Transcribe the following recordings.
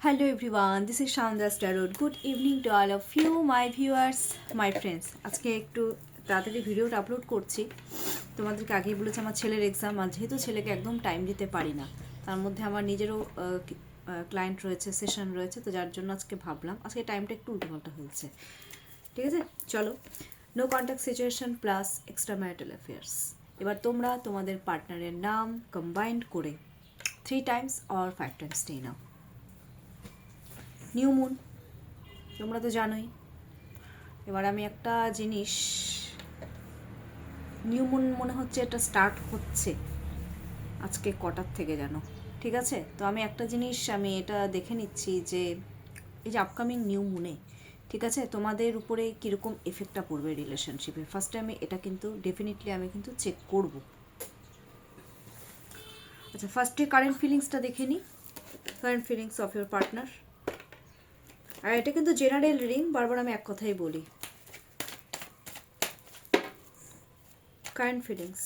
Hello everyone, this is Shandas Tarot. Good evening to all of you, my viewers, my friends. আজকে একটু তাড়াতাড়ি ভিডিওটা upload করছি। তোমাদেরকে আগেই বলেছি আমার ছেলের এক্সাম, আর যেহেতু ছেলেকে একদম টাইম দিতে পারি না, তার মধ্যে আমার নিজেরও ক্লায়েন্ট রয়েছে, সেশন রয়েছে, তো যার জন্য আজকে ভাবলাম আজকে টাইমটা একটু উল্টোপাল্টা হয়েছে। ঠিক আছে, চলো। No contact situation plus extra marital affairs. এবার তোমরা তোমাদের পার্টনারের নাম কম্বাইন্ড করে 3 টাইমস অর 5 টাইমস নিয়ে নাও। নিউ মুন তোমরা তো জানোই। এবার আমি একটা জিনিস, নিউ মুন মনে হচ্ছে এটা স্টার্ট হচ্ছে আজকে কটার থেকে যেন, ঠিক আছে। তো আমি একটা জিনিস আমি এটা দেখে নিচ্ছি যে এই যে আপকামিং নিউ মুনে, ঠিক আছে, তোমাদের উপরে কীরকম এফেক্টটা পড়বে রিলেশনশিপে। ফার্স্টে আমি এটা কিন্তু ডেফিনেটলি আমি কিন্তু চেক করব। আচ্ছা, ফার্স্টে কারেন্ট ফিলিংসটা দেখে নিই, current feelings of your partner. আর এটা কিন্তু জেনারেল রিডিং, বারবার আমি এক কথাই বলি, কারেন্ট ফিলিংস।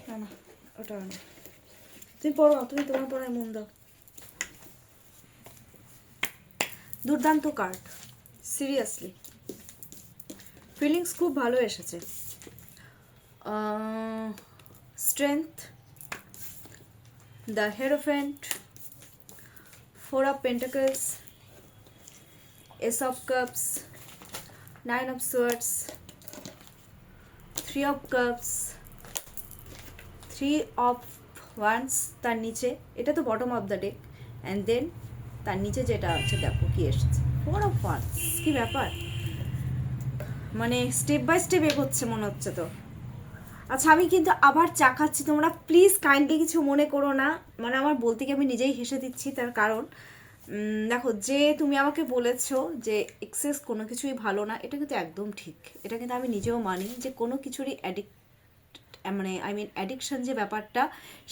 না না, ওটা না, তুমি পড়ো না, তুমি তোমার পড়ায় মন দাও। দুর্দান্ত কার্ড, সিরিয়াসলি ফিলিংস খুব ভালো এসেছে। Strength, the hierophant, 4 of Pentacles, Ace of Cups, 9 of Swords, 3 of Cups, 3 of Wands, তার নিচে এটা তো bottom of the deck, and then তার নিচে যেটা আছে দেখো কি এসেছে, 4 of Wands। কি ব্যাপার, মানে স্টেপ বাই স্টেপ এগোচ্ছে মনে হচ্ছে তো। আচ্ছা, আমি কিন্তু আবার চা খাচ্ছি, তোমরা প্লিজ কাইন্ডলি কিছু মনে করো না, মানে আমার বলতে গিয়ে আমি নিজেই হেসে দিচ্ছি। তার কারণ দেখো, যে তুমি আমাকে বলেছো যে এক্সেস কোনো কিছুই ভালো না, এটা কিন্তু একদম ঠিক। এটা কিন্তু আমি নিজেও মানি যে কোনো কিছুরই মানে অ্যাডিকশন যে ব্যাপারটা,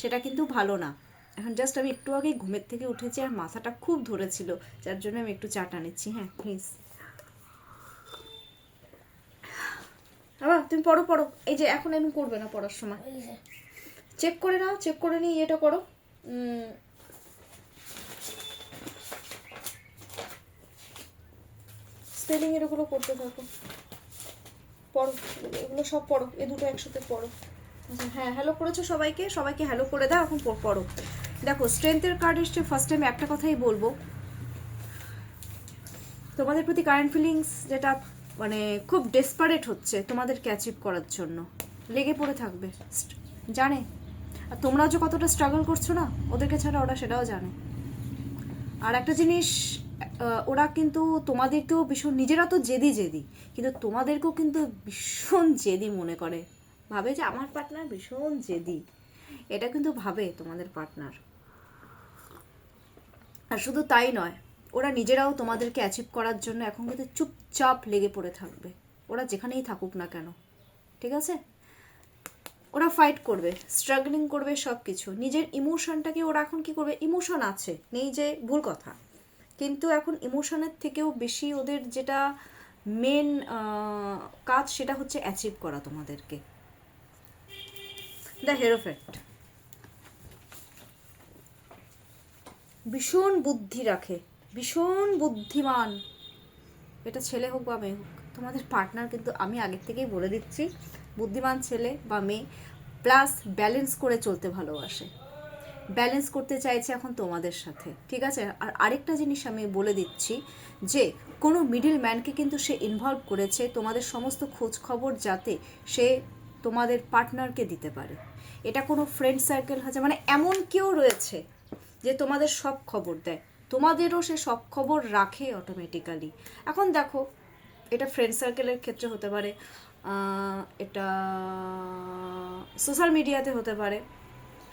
সেটা কিন্তু ভালো না। এখন জাস্ট আমি একটু আগে ঘুমের থেকে উঠেছি আর মাথাটা খুব ধরেছিল, যার জন্য আমি একটু চাটা নিচ্ছি। হ্যাঁ প্লিজ, বাবা তুমি পড়ো পড়ো। এই যে এখন এমন করবে না, পড়ার সময় চেক করে নাও, চেক করে নিয়ে এটা করো। স্পেলিং এর ওগুলো করতে থাকো, পড়ো এগুলো সব পড়ো, এ দুটো একসাথে পড়ো। হ্যাঁ, হ্যালো করেছো সবাইকে, সবাইকে হ্যালো করে দাও, এখন পড়ো। দেখো, স্ট্রেংথের কার্ড এসছে। ফার্স্ট আমি একটা কথাই বলবো, তোমাদের প্রতি কারেন্ট ফিলিংস যেটা মানে খুব ডেসপারেট হচ্ছে তোমাদেরকে অ্যাচিভ করার জন্য, লেগে পড়ে থাকবে, জানে। আর তোমরাও যে কতটা স্ট্রাগল করছো না, ওদেরকে ছাড়া ওরা সেটাও জানে। আর একটা জিনিস, ওরা কিন্তু তোমাদেরকেও ভীষণ, নিজেরা তো জেদি কিন্তু তোমাদেরকেও কিন্তু ভীষণ জেদি মনে করে, ভাবে যে আমার পার্টনার ভীষণ জেদি, এটা কিন্তু ভাবে তোমাদের পার্টনার। আর শুধু তাই নয়, ওরা নিজেরাও তোমাদেরকে অ্যাচিভ করার জন্য এখন কিন্তু চুপচাপ লেগে পড়ে থাকবে, ওরা যেখানেই থাকুক না কেন, ঠিক আছে। ওরা ফাইট করবে, স্ট্রাগলিং করবে, সব কিছু। নিজের ইমোশনটাকে ওরা এখন কি করবে, ইমোশন আছে, নেই যে ভুল কথা, কিন্তু এখন ইমোশনের থেকেও বেশি ওদের যেটা মেন কাজ, সেটা হচ্ছে অ্যাচিভ করা তোমাদেরকে। দ্য হেরোফেন্ট ভীষণ বুদ্ধি রাখে, ভীষণ বুদ্ধিমান, এটা ছেলে হোক বা মেয়ে হোক, তোমাদের পার্টনার কিন্তু আমি আগের থেকেই বলে দিচ্ছি, বুদ্ধিমান ছেলে বা মেয়ে, প্লাস ব্যালেন্স করে চলতে ভালোবাসে। ব্যালেন্স করতে চাইছে এখন তোমাদের সাথে, ঠিক আছে। আর আরেকটা জিনিস আমি বলে দিচ্ছি যে কোনো মিডল ম্যানকে কিন্তু সে ইনভলভ করেছে তোমাদের সমস্ত খোঁজ খবর যাতে সে তোমাদের পার্টনারকে দিতে পারে। এটা কোনো ফ্রেন্ড সার্কেল আছে, মানে এমন কেউ রয়েছে যে তোমাদের সব খবর দেয়, তোমাদেরও সে সব খবর রাখে অটোমেটিক্যালি। এখন দেখো, এটা ফ্রেন্ড সার্কেলের ক্ষেত্রে হতে পারে, এটা সোশ্যাল মিডিয়াতে হতে পারে,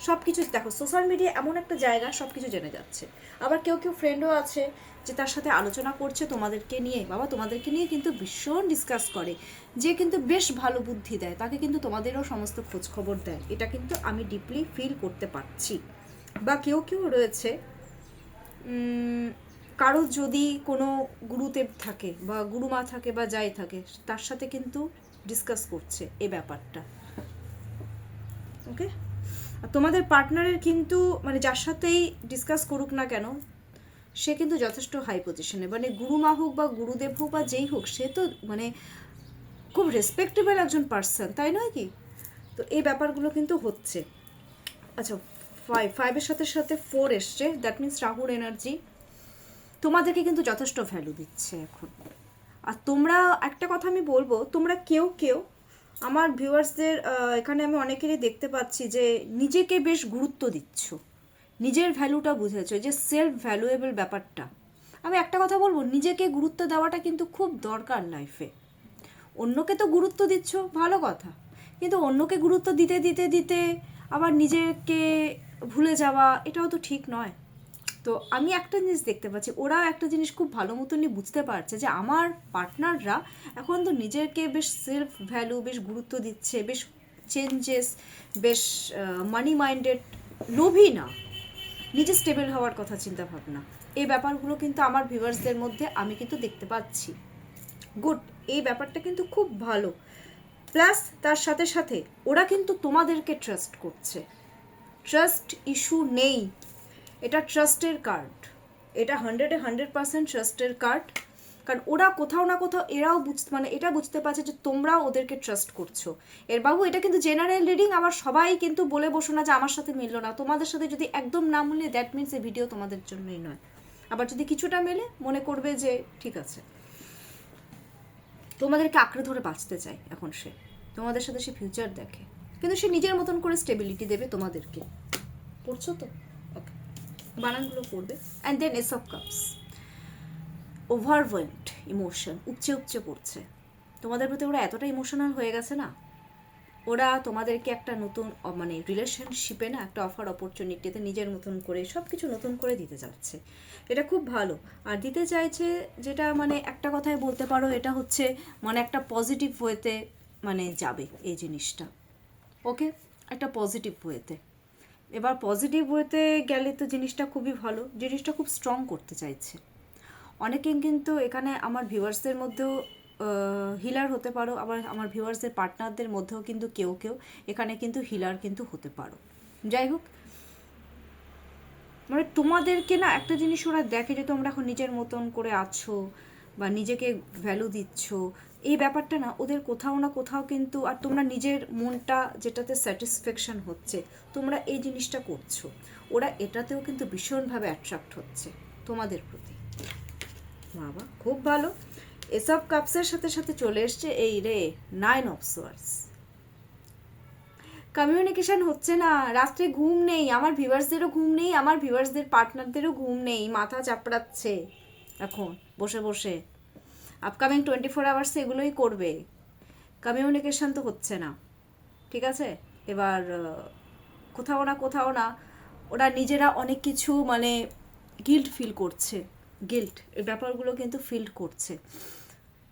সব কিছু। দেখো, সোশ্যাল মিডিয়া এমন একটা জায়গা, সব কিছু জেনে যাচ্ছে। আবার কেউ কেউ ফ্রেন্ডও আছে যে তার সাথে আলোচনা করছে তোমাদেরকে নিয়ে, বাবা তোমাদেরকে নিয়ে কিন্তু ভীষণ ডিসকাস করে, যে কিন্তু বেশ ভালো বুদ্ধি দেয়, তাকে কিন্তু তোমাদেরও সমস্ত খোঁজ খবর দেয়। এটা কিন্তু আমি ডিপলি ফিল করতে পারছি। বা কেউ কেউ রয়েছে, কারো যদি কোনো গুরুদেব থাকে বা গুরুমা থাকে বা যাই থাকে, তার সাথে কিন্তু ডিসকাস করছে এই ব্যাপারটা। ওকে, আর তোমাদের পার্টনারের কিন্তু মানে যার সাথেই ডিসকাস করুক না কেন, সে কিন্তু যথেষ্ট হাই পজিশনে, মানে গুরুমা হোক বা গুরুদেব হোক বা যেই হোক, সে তো মানে খুব রেসপেক্টেবল একজন পার্সন, তাই নয় কি? তো এই ব্যাপারগুলো কিন্তু হচ্ছে। আচ্ছা, 5-5-এর সাথে সাথে 4 এসছে, দ্যাট মিনস রাহুর এনার্জি তোমাদেরকে কিন্তু যথেষ্ট ভ্যালু দিচ্ছে এখন। আর তোমরা, একটা কথা আমি বলবো, তোমরা কেউ কেউ আমার ভিউয়ার্সদের এখানে আমি অনেকেরই দেখতে পাচ্ছি যে নিজেকে বেশ গুরুত্ব দিচ্ছ, নিজের ভ্যালুটা বুঝেছো, যে সেলফ ভ্যালুয়েবল ব্যাপারটা। আমি একটা কথা বলবো, নিজেকে গুরুত্ব দেওয়াটা কিন্তু খুব দরকার লাইফে। অন্যকে তো গুরুত্ব দিচ্ছ, ভালো কথা, কিন্তু অন্যকে গুরুত্ব দিতে দিতে দিতে আবার নিজেকে ভুলে যাওয়া, এটাও তো ঠিক নয়। তো আমি একটা জিনিস দেখতে পাচ্ছি, ওরা একটা জিনিস খুব ভালো মতনই বুঝতে পারছে যে আমার পার্টনাররা এখন তো নিজেকে বেশ সেলফ ভ্যালু বেশ গুরুত্ব দিচ্ছে, বেশ চেঞ্জেস, বেশ মানি মাইন্ডেড, লোভী না, নিজে স্টেবল হওয়ার কথা চিন্তা ভাবনা, এই ব্যাপারগুলো কিন্তু আমার ভিউয়ার্সদের মধ্যে আমি কিন্তু দেখতে পাচ্ছি। গুড, এই ব্যাপারটা কিন্তু খুব ভালো। প্লাস তার সাথে সাথে ওরা কিন্তু তোমাদেরকে ট্রাস্ট করছে, ট্রাস্ট ইস্যু নেই, এটা ট্রাস্টের কার্ড, এটা 100% ট্রাস্টের কার্ড। কারণ ওরা কোথাও না কোথাও এরাও মানে এটা বুঝতে পারছে যে তোমরাও ওদেরকে ট্রাস্ট করছো। এর বাবু, এটা কিন্তু জেনারেল রিডিং, আবার সবাই কিন্তু বলে বসো না যে আমার সাথে মিললো না। তোমাদের সাথে যদি একদম না মিলে, দ্যাট মিনস এই ভিডিও তোমাদের জন্যই নয়। আবার যদি কিছুটা মেলে, মনে করবে যে ঠিক আছে, তোমাদেরকে আঁকড়ে ধরে বাঁচতে চায় এখন সে, তোমাদের সাথে সে ফিউচার দেখে, কিন্তু সে নিজের মতন করে স্টেবিলিটি দেবে তোমাদেরকে। পড়ছো তো? ওকে, বানানগুলো পড়বে। And then ace of cups, overwhelmed emotion, উপচে উপচে পড়ছে তোমাদের প্রতি। ওরা এতটা ইমোশনাল হয়ে গেছে না, ওরা তোমাদেরকে একটা নতুন মানে রিলেশনশিপে না একটা অফার অপরচুনিটিতে নিজের মতন করে সব কিছু নতুন করে দিতে যাচ্ছে। এটা খুব ভালো। আর দিতে চাইছে যেটা মানে একটা কথায় বলতে পারো, এটা হচ্ছে মানে একটা পজিটিভ ওয়েতে মানে যাবে এই জিনিসটা। ওকে, একটা পজিটিভ ওয়েতে। এবার পজিটিভ ওয়েতে গেলে তো জিনিসটা খুবই ভালো, জিনিসটা খুব স্ট্রং করতে চাইছে। অনেকে কিন্তু এখানে আমার ভিউয়ার্সদের মধ্যেও হিলার হতে পারো, আবার আমার ভিউয়ার্সদের পার্টনারদের মধ্যেও কিন্তু কেউ কেউ এখানে কিন্তু হিলার কিন্তু হতে পারো। যাই হোক, মানে তোমাদেরকে না একটা জিনিস ওরা দেখে যে তোমরা এখন নিজের মতন করে আছো বা নিজেকে ভ্যালু দিচ্ছ, এই ব্যাপারটা না ওদের কোথাও না কোথাও কিন্তু, আর তোমরা নিজের মনটা যেটাতে স্যাটিসফ্যাকশন হচ্ছে তোমরা এই জিনিসটা করছো, ওরা এটাতেও কিন্তু ভীষণভাবে অ্যাট্রাক্ট হচ্ছে তোমাদের প্রতি। বাবা, খুব ভালো। এসব কাপসের সাথে সাথে চলে এসছে এই রে 9 অফ সোয়ার্ডস। কমিউনিকেশন হচ্ছে না, রাত্রে ঘুম নেই, আমার ভিউয়ার্সদেরও ঘুম নেই, আমার ভিউয়ার্সদের পার্টনারদেরও ঘুম নেই, মাথা চাপড়াচ্ছে এখন বসে বসে। আপকামিং 24 আওয়ার্সে এগুলোই করবে, কমিউনিকেশন তো হচ্ছে না, ঠিক আছে। এবার কোথাও না ওরা নিজেরা অনেক কিছু মানে গিল্ট ফিল করছে, গিল্ট এই ব্যাপারগুলো কিন্তু ফিল করছে।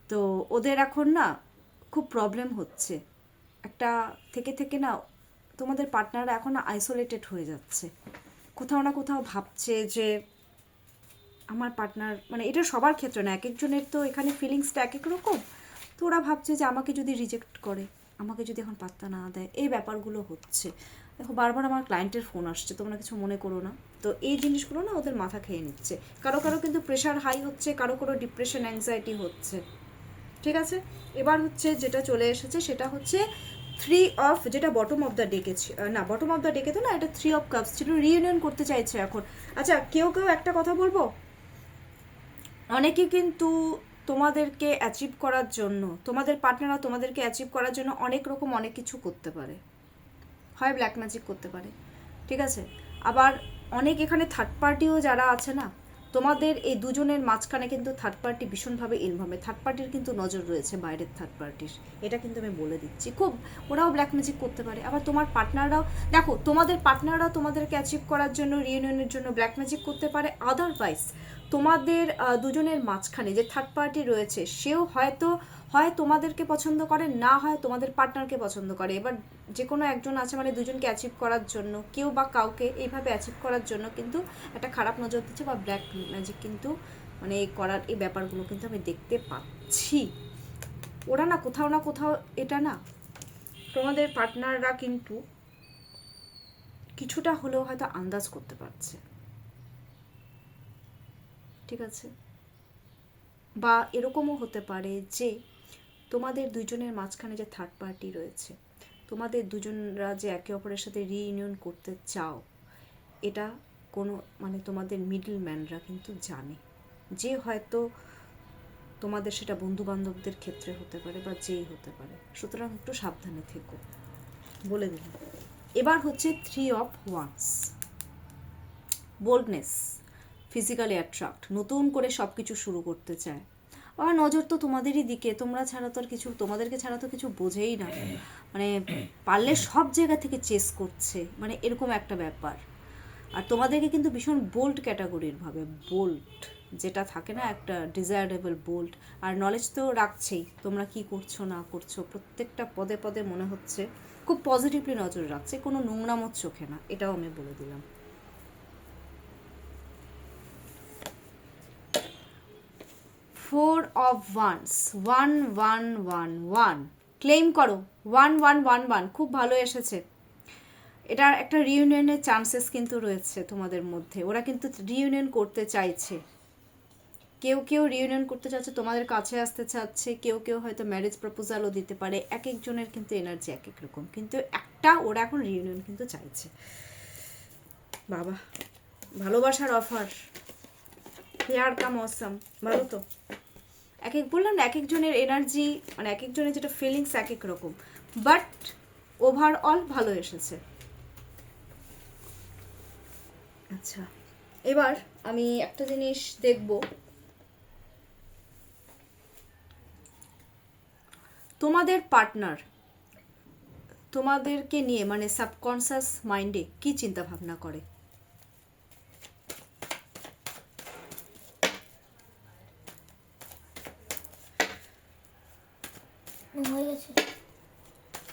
তো ওদের এখন না খুব প্রবলেম হচ্ছে, একটা থেকে থেকে না তোমাদের পার্টনাররা এখন না আইসোলেটেড হয়ে যাচ্ছে, কোথাও না কোথাও ভাবছে যে আমার পার্টনার, মানে এটা সবার ক্ষেত্রে না, এক একজনের তো এখানে ফিলিংসটা এক এক রকম। তো ওরা ভাবছে যে আমাকে যদি রিজেক্ট করে, আমাকে যদি এখন পাত্তা না দেয়, এই ব্যাপারগুলো হচ্ছে। দেখো, বারবার আমার ক্লায়েন্টের ফোন আসছে, তোমরা কিছু মনে করো না। তো এই জিনিসগুলো না ওদের মাথা খেয়ে নিচ্ছে, কারো কারো কিন্তু প্রেশার হাই হচ্ছে, কারো কারো ডিপ্রেশন অ্যাংজাইটি হচ্ছে, ঠিক আছে। এবার হচ্ছে যেটা চলে এসেছে সেটা হচ্ছে থ্রি অফ, যেটা বটম অফ দ্য ডেকে না, বটম অফ দ্য ডেকে তো না, এটা থ্রি অফ কাপস ছিল, রিইউনিয়ন করতে চাইছে এখন। আচ্ছা, কেউ কেউ একটা কথা বলবো, অনেকে কিন্তু তোমাদেরকে অ্যাচিভ করার জন্য, তোমাদের পার্টনাররা তোমাদেরকে অ্যাচিভ করার জন্য অনেক রকম অনেক কিছু করতে পারে, হয় ব্ল্যাক ম্যাজিক করতে পারে, ঠিক আছে। আবার অনেক এখানে থার্ড পার্টিও যারা আছে না, তোমাদের এই দুজনের মাঝখানে কিন্তু থার্ড পার্টি ভীষণভাবে ইনভলভ, থার্ড পার্টির কিন্তু নজর রয়েছে, বাইরের থার্ড পার্টির, এটা কিন্তু আমি বলে দিচ্ছি। খুব ওরাও ব্ল্যাক ম্যাজিক করতে পারে। আবার তোমার পার্টনাররাও, দেখো তোমাদের পার্টনাররাও তোমাদেরকে অ্যাচিভ করার জন্য, রিইউনিয়নের জন্য ব্ল্যাক ম্যাজিক করতে পারে। আদারওয়াইজ তোমাদের দুজনের মাঝখানে যে থার্ড পার্টি রয়েছে, সেও হয়তো হয় তোমাদেরকে পছন্দ করে, না হয় তোমাদের পার্টনারকে পছন্দ করে। এবার যে কোনো একজন আছে, মানে দুজনকে অ্যাচিভ করার জন্য, কেউ বা কাউকে এইভাবে অ্যাচিভ করার জন্য কিন্তু একটা খারাপ নজর দিচ্ছে, বা ব্ল্যাক ম্যাজিক কিন্তু মানে এই করার এই ব্যাপারগুলো কিন্তু আমি দেখতে পাচ্ছি। ওরা না কোথাও না কোথাও, এটা না তোমাদের পার্টনাররা কিন্তু কিছুটা হলেও হয়তো আন্দাজ করতে পারছে, ঠিক আছে। বা এরকমও হতে পারে যে তোমাদের দুজনের মাঝখানে যে থার্ড পার্টি রয়েছে, তোমাদের দুজনরা যে একে অপরের সাথে রিইউনিয়ন করতে চাও, এটা কোনো মানে তোমাদের মিডল ম্যানরা কিন্তু জানে, যে হয়তো তোমাদের সেটা বন্ধু বান্ধবদের ক্ষেত্রে হতে পারে বা যেই হতে পারে। সুতরাং একটু সাবধানে থেকো, বলে দিলাম। এবার হচ্ছে three of wands, boldness, physically attract, নতুন করে সব কিছু শুরু করতে চায়। আর নজর তো তোমাদেরই দিকে, তোমরা ছাড়া তো আর কিছু, তোমাদেরকে ছাড়া তো কিছু বোঝেই না, মানে পারলে সব জায়গা থেকে চেস করছে, মানে এরকম একটা ব্যাপার। আর তোমাদেরকে কিন্তু ভীষণ বোল্ড ক্যাটাগরির ভাবে, বোল্ড যেটা থাকে না একটা ডিজায়ারেবল বোল্ড, আর নলেজ তো রাখছেই, তোমরা কি করছো না করছো প্রত্যেকটা পদে পদে মনে হচ্ছে খুব পজিটিভলি নজর রাখছে, কোনো নোংরামোর চোখে না, এটাও আমি বলে দিলাম। ফোর অফ ওয়ান্স, 1 1 1 1, ক্লেম করো 1 1 1 1, খুব ভালো এসেছে। এটার একটা রিইউনিয়নের চান্সেস কিন্তু রয়েছে তোমাদের মধ্যে, ওরা কিন্তু রিইউনিয়ন করতে চাইছে, কেউ কেউ রিইউনিয়ন করতে চাচ্ছে, তোমাদের কাছে আসতে চাচ্ছে, কেউ কেউ হয়তো ম্যারেজ প্রপোজালও দিতে পারে, এক একজনের কিন্তু এনার্জি এক এক রকম, কিন্তু একটা ওরা এখন রিইউনিয়ন কিন্তু চাইছে। বাবা, ভালোবাসার অফার, প্যার কা মৌসুম, ভালো তো। এক এক বললাম না, এক একজনের এনার্জি মানে এক একজনের যেটা ফিলিংস এক এক রকম, বাট ওভারঅল ভালো এসেছে। আচ্ছা, এবার আমি একটা জিনিস দেখব, তোমাদের পার্টনার তোমাদেরকে নিয়ে মানে সাবকনসিয়াস মাইন্ডে কি চিন্তা ভাবনা করে।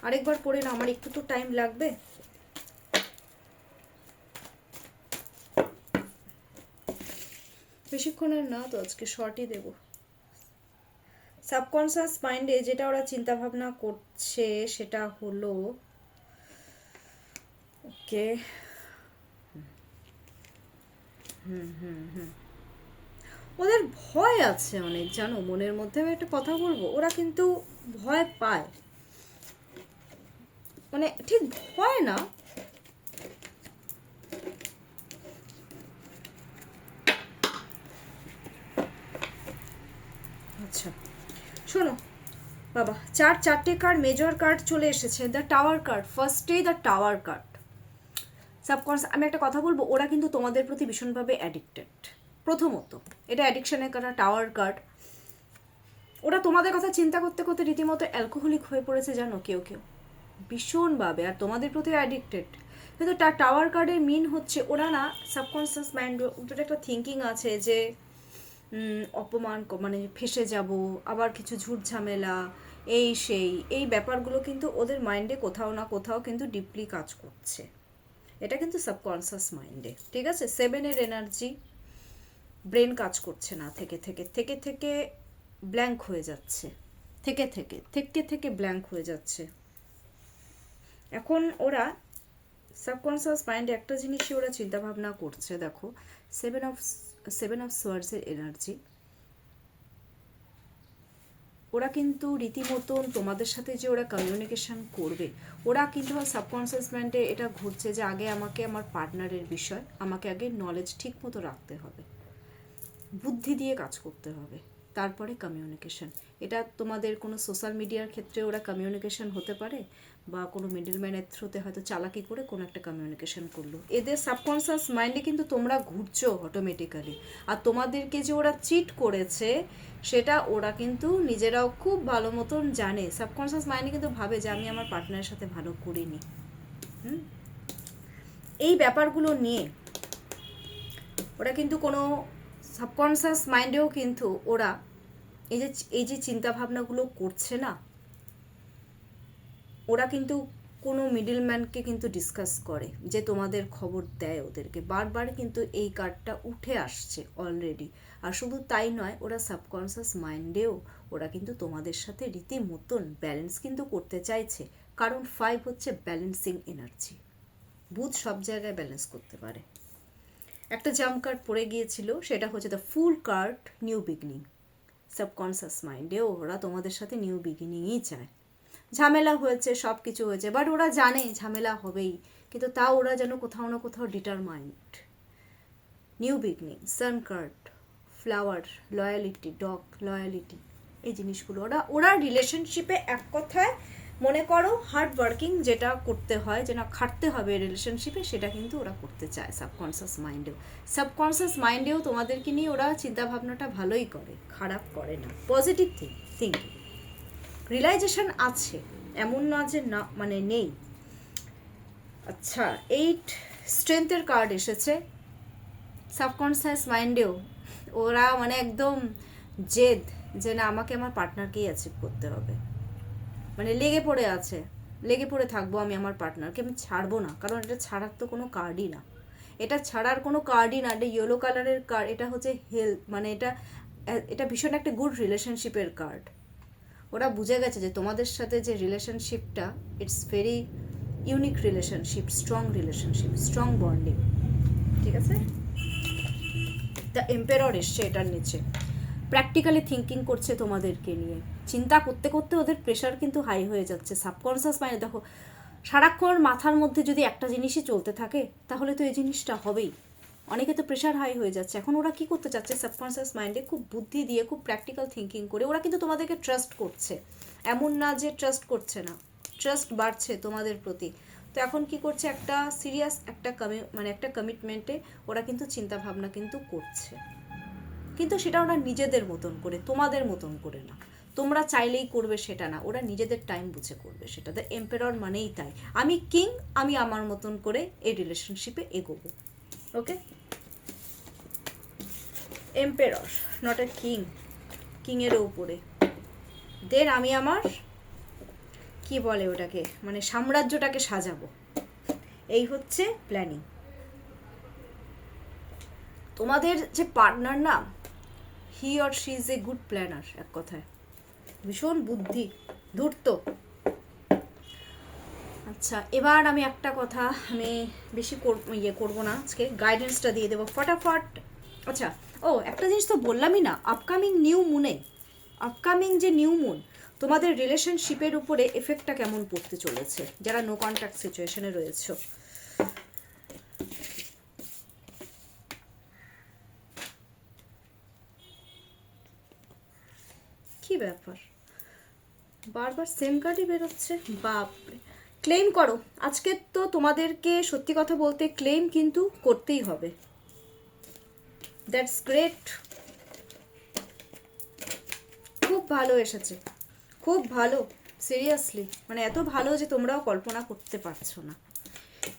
আরেকবার পড়ে না, আমার একটু তো টাইম লাগবে। বেশিক্ষণের না তো, আজকে শর্টই দেব। সাবকনসিয়াস মাইন্ডে যেটা ওরা চিন্তা ভাবনা করছে সেটা হলো, ওকে, ওদের ভয় আছে অনেক, জানো মনের মধ্যে। আমি একটা কথা বলবো, ওরা কিন্তু ভয় পায়, মানে ঠিক ভয় না, আচ্ছা শোনো বাবা, চারটে কার্ড, মেজর কার্ড চলে এসেছে, দ্য টাওয়ার কার্ড, ফার্স্টেই দ্য টাওয়ার কার্ড। সাবকনসিয়াস, আমি একটা কথা বলবো, ওরা কিন্তু তোমাদের প্রতি ভীষণভাবে অ্যাডিক্টেড। প্রথমত এটা অ্যাডিকশনের কারণ, টাওয়ার কার্ড, ওরা তোমাদের কথা চিন্তা করতে করতে রীতিমতো অ্যালকোহলিক হয়ে পড়েছে, জানো কেউ কেউ ভীষণভাবে, আর তোমাদের প্রতি অ্যাডিক্টেড। কিন্তু টাওয়ার কার্ডের মিন হচ্ছে ওরা না সাবকনসিয়াস মাইন্ড, ওদের একটা থিঙ্কিং আছে যে অপমান মানে ফেসে যাব, আবার কিছু ঝুট ঝামেলা, এই সেই এই ব্যাপারগুলো কিন্তু ওদের মাইন্ডে কোথাও না কোথাও কিন্তু ডিপলি কাজ করছে, এটা কিন্তু সাবকনসিয়াস মাইন্ডে, ঠিক আছে। 7-এর এনার্জি, ব্রেন কাজ করছে না, থেকে থেকে থেকে থেকে ব্ল্যাঙ্ক হয়ে যাচ্ছে, থেকে থেকে থেকে থেকে ব্ল্যাঙ্ক হয়ে যাচ্ছে। এখন ওরা সাবকনসিয়াস মাইন্ডে একটা জিনিসই ওরা চিন্তা ভাবনা করছে, দেখো 7 অফ সোয়ার্ডসের এনার্জি, ওরা কিন্তু রীতিমতন তোমাদের সাথে যে ওরা কমিউনিকেশন করবে, ওরা কিন্তু সাবকনসিয়াস মাইন্ডে এটা ঘুরছে যে আগে আমাকে আমার পার্টনারের বিষয় আমাকে আগে নলেজ ঠিক মতো রাখতে হবে, বুদ্ধি দিয়ে কাজ করতে হবে, তারপরে কমিউনিকেশন। এটা তোমাদের কোনো সোশ্যাল মিডিয়ার ক্ষেত্রে ওরা কমিউনিকেশন হতে পারে, বা কোনো মিডলম্যানের থ্রুতে হয়তো চালাকি করে কোনো একটা কমিউনিকেশন করলো। এদের সাবকনসিয়াস মাইন্ডে কিন্তু তোমরা ঘুরছো অটোমেটিক্যালি, আর তোমাদেরকে যে ওরা চিট করেছে সেটা ওরা কিন্তু নিজেরাও খুব ভালো মতন জানে। সাবকনসিয়াস মাইন্ডে কিন্তু ভাবে যে আমি আমার পার্টনারের সাথে ভালো করিনি। এই ব্যাপারগুলো নিয়ে ওরা কিন্তু কোনো সাবকনসিয়াস মাইন্ডেও কিন্তু ওরা এই যে চিন্তাভাবনাগুলো করছে না, ওরা কিন্তু কোনো মিডলম্যানকে কিন্তু ডিসকাস করে, যে তোমাদের খবর দেয় ওদেরকে। বারবার কিন্তু এই কার্ডটা উঠে আসছে অলরেডি। আর শুধু তাই নয়, ওরা সাবকনসিয়াস মাইন্ডেও ওরা কিন্তু তোমাদের সাথে রীতিমতন ব্যালেন্স কিন্তু করতে চাইছে, কারণ 5 হচ্ছে ব্যালেন্সিং এনার্জি। বুধ সব জায়গায় ব্যালেন্স করতে পারে। একটা জাম্প কার্ড পড়ে গিয়েছিল, সেটা হচ্ছে the fool card, new beginning. Subconscious মাইন্ডেও ওরা তোমাদের সাথে নিউ বিগিনিংই চায়। ঝামেলা হয়েছে, সব কিছু হয়েছে, বাট ওরা জানে ঝামেলা হবেই, কিন্তু তাও ওরা যেন কোথাও না কোথাও determined. New beginning, sun card, flower, loyalty, dog, loyalty, এই জিনিসগুলো ওরা রিলেশনশিপে এক কথায় মনে করো হার্ড ওয়ার্কিং যেটা করতে হয়, যেটা খাটতে হবে রিলেশনশিপে, সেটা কিন্তু ওরা করতে চায় সাবকনসিয়াস মাইন্ডেও। সাবকনসিয়াস মাইন্ডেও তোমাদেরকে নিয়ে ওরা চিন্তাভাবনাটা ভালোই করে, খারাপ করে না, পজিটিভ থিঙ্কিং। রিয়েলাইজেশন আছে, এমন না যে না মানে নেই। আচ্ছা, 8 স্ট্রেংথের কার্ড এসেছে। সাবকনসিয়াস মাইন্ডেও ওরা মানে একদম জেদ, যে না আমাকে আমার পার্টনারকেই অ্যাচিভ করতে হবে, মানে লেগে পড়ে থাকবো আমি আমার পার্টনারকে, আমি ছাড়বো না, কারণ এটা ছাড়ার তো কোনো কার্ডই না, এটা ছাড়ার কোনো কার্ডই না। এটা ইয়েলো কালারের কার্ড, এটা হচ্ছে হেলথ, মানে এটা ভীষণ একটা গুড রিলেশনশিপের কার্ড। ওরা বুঝে গেছে যে তোমাদের সাথে যে রিলেশনশিপটা, it's very unique relationship, strong bonding, ঠিক আছে। দ্য এম্পায়ার এসছে এটার নিচে। প্র্যাকটিক্যালি থিঙ্কিং করছে তোমাদেরকে নিয়ে, চিন্তা করতে করতে ওদের প্রেশার কিন্তু হাই হয়ে যাচ্ছে। সাবকনসিয়াস মাইন্ডে দেখো, সারাক্ষণ মাথার মধ্যে যদি একটা জিনিসই চলতে থাকে, তাহলে তো এই জিনিসটা হবেই। অনেকে তো প্রেশার হাই হয়ে যাচ্ছে। এখন ওরা কি করতে চাচ্ছে, সাবকনসিয়াস মাইন্ডে খুব বুদ্ধি দিয়ে, খুব প্র্যাকটিক্যাল থিঙ্কিং করে ওরা কিন্তু তোমাদেরকে ট্রাস্ট করছে, এমন না যে ট্রাস্ট করছে না, ট্রাস্ট বাড়ছে তোমাদের প্রতি। তো এখন কি করছে, একটা সিরিয়াস একটা কমিটমেন্টে ওরা কিন্তু চিন্তা ভাবনা কিন্তু করছে, কিন্তু সেটা ওরা নিজেদের মতন করে, তোমাদের মতন করে না। তোমরা চাইলেই করবে সেটা না, ওরা নিজেদের টাইম বুঝে করবে সেটা। দ্য এম্পায়ার মানেই তাই, আমি কিং, আমি আমার মতন করে এই রিলেশনশিপে এগোবো। ওকে, এম্পায়ার, নট এ কিং, কিংয়ের উপরে। দেন আমি আমার কি বলে ওটাকে, মানে সাম্রাজ্যটাকে সাজাবো, এই হচ্ছে প্ল্যানিং। তোমাদের যে পার্টনার না, he or she is a good planner, এক কথায় ভীষণ বুদ্ধি ধূর্ত। আচ্ছা, এবার আমি একটা কথা, আমি বেশি করবো না আজকে, গাইডেন্সটা দিয়ে দেবো ফটাফট। আচ্ছা, একটা জিনিস তো বললামই না, আপকামিং যে নিউ মুন তোমাদের রিলেশনশিপের উপরে এফেক্টটা কেমন পড়তে চলেছে, যারা নো কন্ট্যাক্ট সিচুয়েশনে রয়েছে। কি ব্যাপার, বারবার সেম কার্ডই বেরোচ্ছে, বাপরে। ক্লেম করো, আজকে তো তোমাদেরকে সত্যি কথা বলতে ক্লেম কিন্তু করতেই হবে। দ্যাটস গ্রেট, খুব ভালো এসেছে, খুব ভালো, সিরিয়াসলি, মানে এত ভালো যে তোমরাও কল্পনা করতে পারছো না।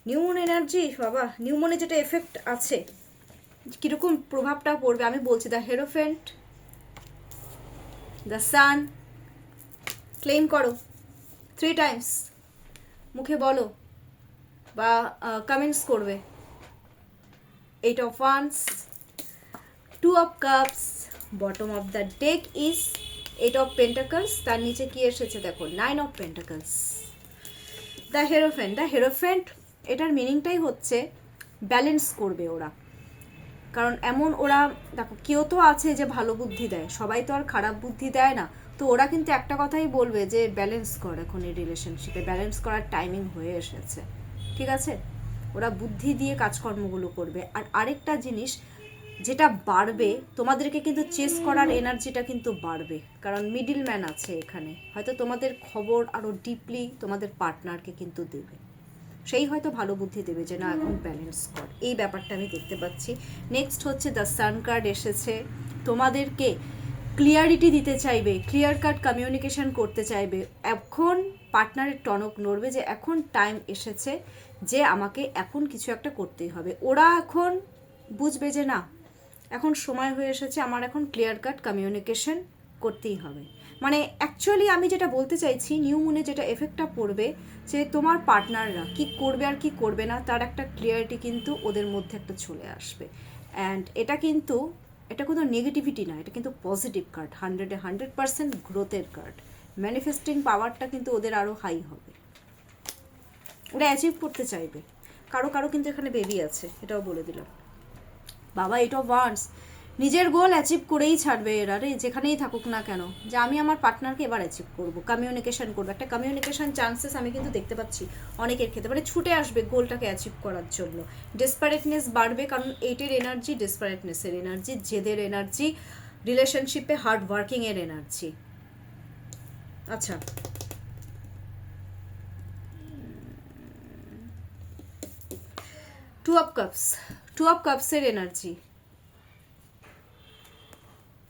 নিউমন এনার্জি বাবা, নিউমনে যেটা এফেক্ট আছে, কীরকম প্রভাবটা পড়বে আমি বলছি। দ্য হেরোফেন্ট, দ্য সান, ক্লেম করো 3 টাইমস, মুখে বলো বা কমেন্টস করবে। 8 of Wands, 2 of Cups, bottom of the deck is 8 of Pentacles, তার নিচে কি এসেছে দেখো, 9 of Pentacles, দ্য হেরোফেন্ট। এটার মিনিংটাই হচ্ছে ব্যালেন্স করবে ওরা, কারণ এমন ওরা দেখো, কেউ তো আছে যে ভালো বুদ্ধি দেয়, সবাই তো আর খারাপ বুদ্ধি দেয় না। তো ওরা কিন্তু একটা কথাই বলবে যে ব্যালেন্স কর, এখন এই রিলেশনশিপে ব্যালেন্স করার টাইমিং হয়ে এসেছে, ঠিক আছে? ওরা বুদ্ধি দিয়ে কাজকর্মগুলো করবে। আর আরেকটা জিনিস যেটা বাড়বে, তোমাদেরকে কিন্তু চেস করার এনার্জিটা কিন্তু বাড়বে, কারণ মিডিল ম্যান আছে এখানে, হয়তো তোমাদের খবর আরও ডিপলি তোমাদের পার্টনারকে কিন্তু দেবে, সেই হয়তো ভালো বুদ্ধি দেবে যে না এখন ব্যালেন্স কর, এই ব্যাপারটা আমি দেখতে পাচ্ছি। নেক্সট হচ্ছে দ্য সান কার্ড এসেছে, তোমাদেরকে ক্লিয়ারিটি দিতে চাইবে, ক্লিয়ার কাট কমিউনিকেশন করতে চাইবে। এখন পার্টনারের টনক নড়বে যে এখন টাইম এসেছে যে আমাকে এখন কিছু একটা করতেই হবে। ওরা এখন বুঝবে যে না এখন সময় হয়ে এসেছে, আমার এখন ক্লিয়ার কাট কমিউনিকেশন করতেই হবে। মানে অ্যাকচুয়ালি আমি যেটা বলতে চাইছি, নিউ মুনে যেটা এফেক্টটা পড়বে যে তোমার পার্টনাররা কি করবে আর কি করবে না তার একটা ক্লিয়ারিটি কিন্তু ওদের মধ্যে একটা চলে আসবে। অ্যান্ড এটা কোনো নেগেটিভিটি না, এটা কিন্তু পজিটিভ কার্ড, 100% গ্রোথের কার্ড। ম্যানিফেস্টিং পাওয়ারটা কিন্তু ওদের আরও হাই হবে, ওরা অ্যাচিভ করতে চাইবে। কারো কারো কিন্তু এখানে বেবি আছে, এটাও বলে দিলাম। বাবা, এইট অফ ওয়ান্ডস, নিজের গোল অ্যাচিভ করেই ছাড়বে এরা রে, যেখানেই থাকুক না কেন, যে আমি আমার পার্টনারকে এবার অ্যাচিভ করবো, কমিউনিকেশন করবো। একটা কমিউনিকেশন চান্সেস আমি কিন্তু দেখতে পাচ্ছি অনেকের ক্ষেত্রে, মানে ছুটে আসবে গোলটাকে অ্যাচিভ করার জন্য। ডেসপারেটনেস বাড়বে, কারণ এইটের এনার্জি ডেসপারেটনেসের এনার্জি, জেদের এনার্জি, রিলেশনশিপে হার্ড ওয়ার্কিংয়ের এনার্জি। আচ্ছা, টু অফ কাপসের এনার্জি,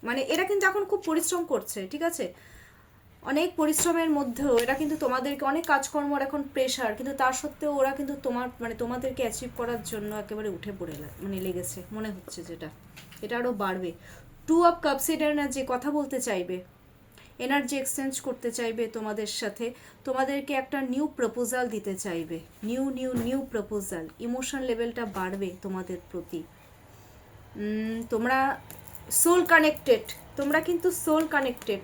মানে এরা কিন্তু এখন খুব পরিশ্রম করছে, ঠিক আছে? অনেক পরিশ্রমের মধ্যেও এরা কিন্তু তোমাদেরকে, অনেক কাজকর্মর এখন প্রেশার, কিন্তু তার সত্ত্বেও ওরা কিন্তু তোমাদেরকে অ্যাচিভ করার জন্য একেবারে উঠে পড়ে লেগেছে মনে হচ্ছে, এটা আরও বাড়বে। টু অফ কাপসের এনার্জি, কথা বলতে চাইবে, এনার্জি এক্সচেঞ্জ করতে চাইবে তোমাদের সাথে, তোমাদেরকে একটা নিউ প্রপোজাল দিতে চাইবে, নিউ প্রপোজাল। ইমোশন লেভেলটা বাড়বে তোমাদের প্রতি। তোমরা সোল কানেক্টেড, তোমরা কিন্তু সোল কানেক্টেড,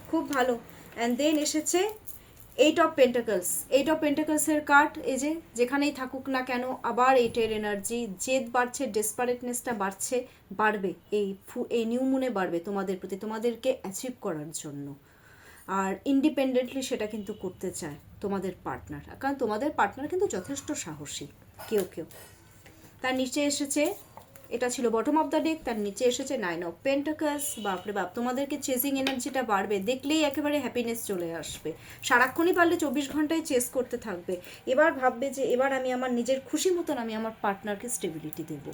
খুব ভালো। অ্যান্ড দেন এসেছে এইট অফ পেন্টাকলসের কার্ড। এই যে যেখানেই থাকুক না কেন, আবার এইটের এনার্জি, জেদ বাড়ছে, ডেসপারেটনেসটা বাড়বে এই নিউ মুনে বাড়বে তোমাদের প্রতি, তোমাদেরকে অ্যাচিভ করার জন্য। আর ইন্ডিপেন্ডেন্টলি সেটা কিন্তু করতে চায় তোমাদের পার্টনার, কারণ তোমাদের পার্টনার কিন্তু যথেষ্ট সাহসী। কেউ তার নিচে এসেছে, এটা ছিল বটম অফ দ্য ডেক, তার নিচে এসেছে 9 অফ পেন্টাকলস। বাপরে বাপ, তোমাদেরকে চেজিং এনার্জিটা বাড়বে, দেখলেই একেবারে হ্যাপিনেস চলে আসবে। সারাক্ষণই পারলে 24 ঘন্টায় চেস করতে থাকবে। এবার ভাববে যে এবার আমি আমার নিজের খুশি মতন আমি আমার পার্টনারকে স্টেবিলিটি দেবো,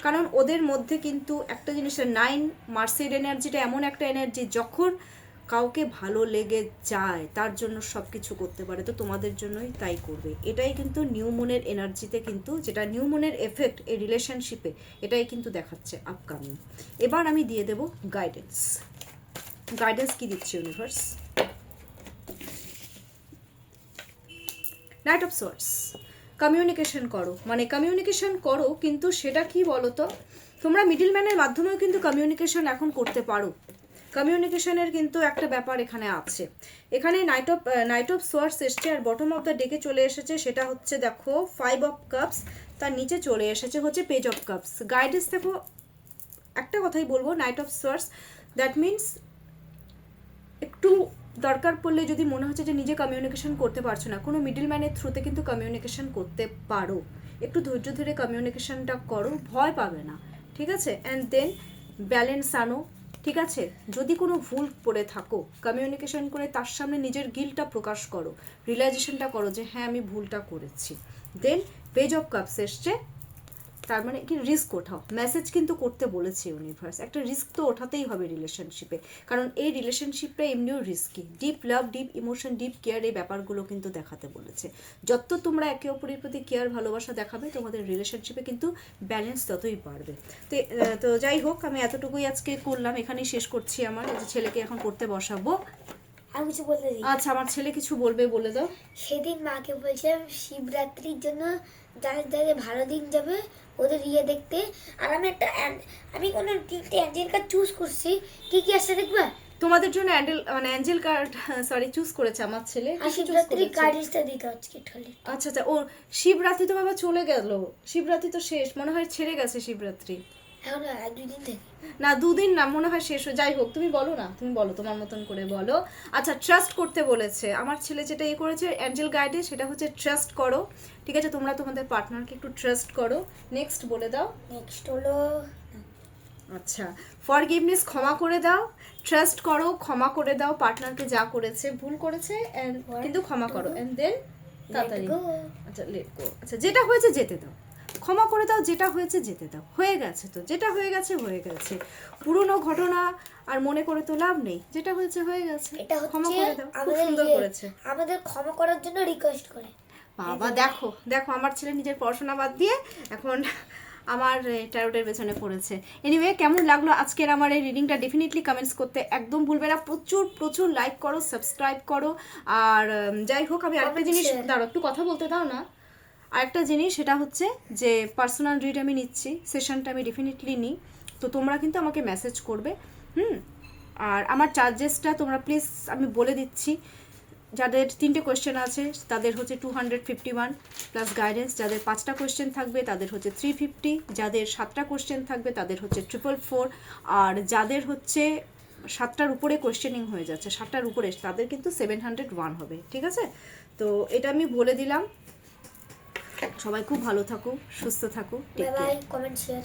কারণ ওদের মধ্যে কিন্তু একটা জিনিসের 9 মার্সের এনার্জিটা এমন একটা এনার্জি, যখন কাউকে ভালো লেগে যায় তার জন্য সব কিছু করতে পারে, তো তোমাদের জন্যই তাই করবে। এটাই কিন্তু নিউ মুনের এনার্জিতে, কিন্তু যেটা নিউ মুনের এফেক্ট এই রিলেশনশিপে, এটাই কিন্তু দেখাচ্ছে আপকামিং। এবার আমি দিয়ে দেব গাইডেন্স কি দিচ্ছে universe. Night of swords, communication করো, কিন্তু সেটা কি বলো তো, তোমরা মিডল ম্যানের মাধ্যমেও কিন্তু কমিউনিকেশন এখন করতে পারো। কমিউনিকেশনের কিন্তু একটা ব্যাপার এখানে আছে। এখানে নাইট অফ সোয়ার্ডস এসছে, আর বটম অফ দ্য ডেকে চলে এসেছে, সেটা হচ্ছে দেখো 5 অফ কাপস, তার নিচে চলে এসেছে হচ্ছে পেজ অফ কাপস। গাইডেন্স দেখো, একটা কথাই বলবো, night of swords that means একটু দরকার পড়লে যদি মনে হচ্ছে যে নিজে কমিউনিকেশন করতে পারছো না, কোনো মিডল ম্যানের থ্রুতে কিন্তু কমিউনিকেশন করতে পারো। একটু ধৈর্য ধরে কমিউনিকেশনটা করো, ভয় পাবে না, ঠিক আছে? অ্যান্ড দেন ব্যালেন্স আনো, ঠিক আছে? যদি কোনো ভুল করে থাকো, কমিউনিকেশন করে তার সামনে নিজের গিলটা প্রকাশ করো, রিয়েলাইজেশনটা করো যে হ্যাঁ আমি ভুলটা করেছি। দেন পেজ অফ কাপস এসছে, তার মানে কি রিস্ক ওঠাও, মেসেজ কিন্তু করতে বলেছে ইউনিভার্স, একটা রিস্ক তো ওঠাতেই হবে রিলেশনশিপে, কারণ এই রিলেশনশিপটা এমনিও রিস্কি। ডিপ লাভ, ডিপ ইমোশন, ডিপ কেয়ার, এই ব্যাপারগুলো কিন্তু দেখাতে বলেছে। যত তোমরা একে অপরের প্রতি কেয়ার ভালোবাসা দেখাবে, তোমাদের রিলেশনশিপে কিন্তু ব্যালেন্স ততই বাড়বে। তো যাই হোক, আমি এতটুকুই আজকে করলাম, এখানেই শেষ করছি। আমার ছেলেকে এখন পড়তে বসাবো। আমি কিছু বলতে দিই। আচ্ছা, আমার ছেলে কিছু বলবে, বলে দাও। সেদিন মাকে বলছিলাম শিবরাত্রির জন্য যাদের ভালো দিন যাবে ওদের দেখতে, আর আমি কোনো 3টে অ্যাঞ্জেল কার্ড চুজ করছি। কি আসছে দেখবা? তোমাদের জন্য অ্যাঞ্জেল কার্ড চুজ করেছে আমার ছেলে। আর শিবরাত্রি কার্ডটা দিতে আজকে ঠলে। আচ্ছা, ও শিবরাত্রি তো বাবা চলে গেল, শিবরাত্রি তো শেষ, মনে হয় ছেড়ে গেছে শিবরাত্রি। এখন আর 2 দিন থেকে না 2 দিন না, মনে হয় শেষ হয়ে, যাই হোক তুমি বলো না, তুমি বলো তোমার মতন করে বলো। আচ্ছা, ট্রাস্ট করতে বলেছে আমার ছেলে, যেটা করেছে অ্যাঞ্জেল গাইডে, সেটা হচ্ছে ট্রাস্ট করো। ঠিক আছে, তোমরা তোমাদের পার্টনারকে একটু ট্রাস্ট করো। নেক্সট বলে দাও। নেক্সট হলো আচ্ছা, ফরগিভনেস, ক্ষমা করে দাও। ট্রাস্ট করো, ক্ষমা করে দাও পার্টনারকে, যা করেছে ভুল করেছে কিন্তু ক্ষমা করো। এন্ড দেন তাড়াতাড়ি, go. আচ্ছা লেট গো। আচ্ছা, যেটা হয়েছে যেতে দাও, ক্ষমা করে দাও, যেটা হয়েছে যেতে দাও, হয়ে গেছে তো, যেটা হয়ে গেছে হয়ে গেছে। পুরনো ঘটনা আর মনে করে তো লাভ নেই, যেটা হয়েছে হয়ে গেছে, এটা ক্ষমা হচ্ছে করে দাও। খুব আমাদের সুন্দর করেছে। আমাদের ক্ষমা করার জন্য রিকোয়েস্ট করে। বাবা দেখো দেখো, আমার ছেলে নিজের পড়াশোনা বাদ দিয়ে এখন আমার ট্যারোটের পেছনে পড়েছে। এনিওয়ে, কেমন লাগলো আজকের আমার এই রিডিংটা ডেফিনেটলি কমেন্টস করতে একদম ভুলবে না। প্রচুর প্রচুর লাইক করো, সাবস্ক্রাইব করো। আর যাই হোক, আমি আরেকটা জিনিস, দাঁড়াও একটু কথা বলতে দাও না। আরেকটা জিনিস, সেটা হচ্ছে যে পার্সোনাল রিড আমি নিচ্ছি, সেশনটা আমি ডেফিনেটলি নিই, তো তোমরা কিন্তু আমাকে মেসেজ করবে। আর আমার চার্জেসটা তোমরা প্লিজ, আমি বলে দিচ্ছি, যাদের 3টে কোয়েশ্চেন আছে তাদের হচ্ছে 251 প্লাস গাইডেন্স, যাদের 5টা কোয়েশ্চেন থাকবে তাদের হচ্ছে 350, যাদের 7টা কোয়েশ্চেন থাকবে তাদের হচ্ছে 444, আর যাদের হচ্ছে 7টার উপরে কোয়েশ্চেনিং হয়ে যাচ্ছে, 7টার উপরে, তাদের কিন্তু 701 হবে। ঠিক আছে, তো এটা আমি বলে দিলাম। সবাই খুব ভালো থাকো, সুস্থ থাকো, take bye care. Bye, comment share.